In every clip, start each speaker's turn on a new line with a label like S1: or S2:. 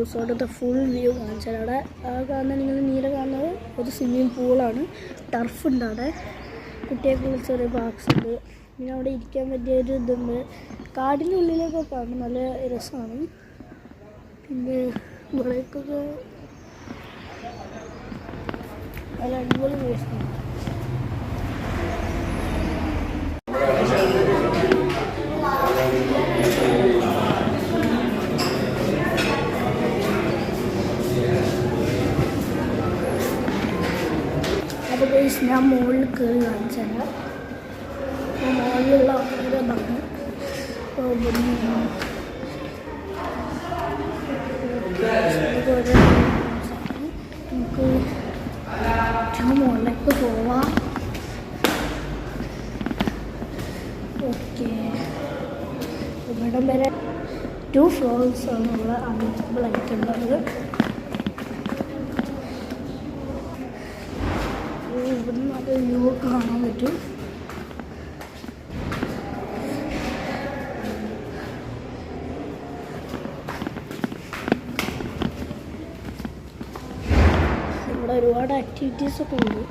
S1: റിസോർട്ടിൻ്റെ full view കാണിച്ചാൽ അവിടെ ആ കാണുന്ന നിങ്ങൾ നീല കാണുന്നത് ഒരു സ്വിമ്മിങ് പൂളാണ്. ടർഫ് ഉണ്ട് അവിടെ, കുട്ടികൾക്കുള്ള ചെറിയ പാർക്സ് ഉണ്ട്. പിന്നെ അവിടെ ഇരിക്കാൻ പറ്റിയൊരു ഇതുണ്ട്. കാടിൻ്റെ ഉള്ളിലേക്കൊക്കെ ആണ്, നല്ല രസമാണ്. പിന്നെ ഇവിടേക്കൊക്കെ നല്ല അടിപൊളി വേഷമാണ്. ഞാൻ മുകളിൽ കയറി കാണിച്ചാൽ മുകളിലുള്ള ഓരോ ഭംഗി നമുക്ക് മുകളിലേക്ക് പോവാം. ഓക്കെ, ഇവിടം വരെ 2 ഫ്ലോർസാണ് നമ്മൾ അവൈലബിൾ ആയിട്ടുള്ളത്. ഇവിടുന്ന് നല്ല വ്യൂ കാണാൻ പറ്റും. ഇവിടെ ഒരുപാട് ആക്ടിവിറ്റീസൊക്കെ ഉണ്ട്.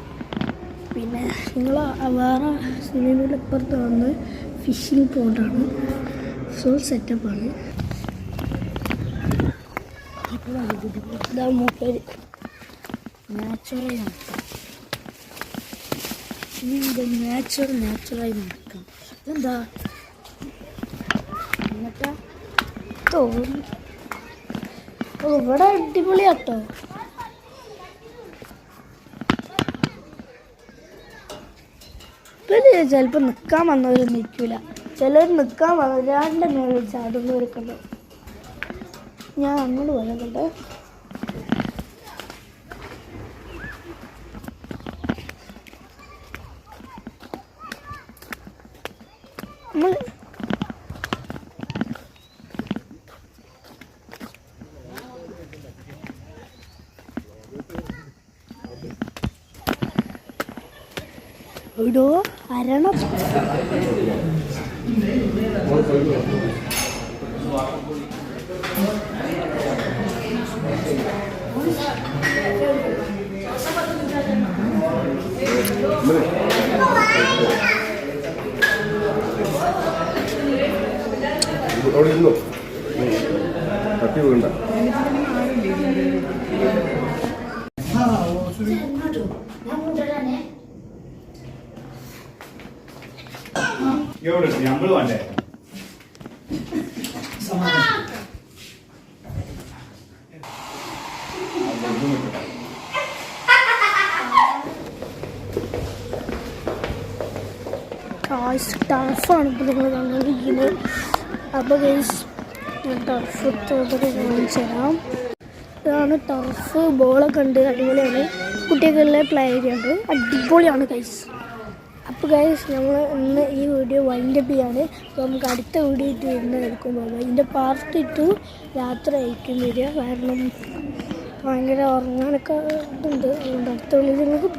S1: പിന്നെ നിങ്ങൾ വേറെ സ്വിമ്മിംഗ് പൂളിൽ ഇപ്പുറത്ത് വന്ന് ഫിഷിംഗ് പോണ്ടാണ്, ഫുൾ സെറ്റപ്പാണ്. ഇതാ മൂപ്പര് നാച്ചുറലാണ്. നാച്ചുറായി നടക്കാം. ഇതെന്താ എന്നിട്ടാ തോന്നി. ഇവിടെ അടിപൊളിയാട്ടോ. ഇവര് ചിലപ്പോൾ നിൽക്കാൻ വന്നവർ നിൽക്കില്ല, ചിലർ നിൽക്കാൻ വരാണ്ടെന്നെ ചാടുന്നവരൊക്കെ. ഞാൻ അങ്ങോട്ട് പോയതുകൊണ്ട് നമ്മൾ എവിടോ അരണം.
S2: അവിടെ ഇരുന്നോ, തട്ടി വീണ്ട.
S3: നമ്മള് വേണ്ടേ
S1: ടർഫാണ് ഇപ്പോൾ നിങ്ങൾ കണ്ടുകൊണ്ടിരിക്കുന്നത്. അപ്പോൾ ഗൈസ് ടർഫ് കാണിച്ചു തരാം. ഇതാണ് ടർഫ്. ബോളൊക്കെ ഉണ്ട്, അടിപൊളിയാണ്. കുട്ടികൾക്കുള്ള പ്ലേ ഏരിയ ഉണ്ട്, അടിപൊളിയാണ് ഗൈസ്. അപ്പോൾ ഗൈസ് നമ്മൾ ഇന്ന് ഈ വീഡിയോ വൈൻഡപ്പ് ചെയ്യാണ്. അപ്പോൾ നമുക്ക് അടുത്ത വീഡിയോ ഇട്ട് വരുന്നതായിരിക്കും. ഇതിൻ്റെ പാർട്ട് 2 രാത്രി ആയിരിക്കും വരിക, കാരണം ഭയങ്കര ഉറങ്ങാനൊക്കെ ഇതുണ്ട്. അതുകൊണ്ട് അടുത്ത വീഡിയോ നിങ്ങൾക്ക്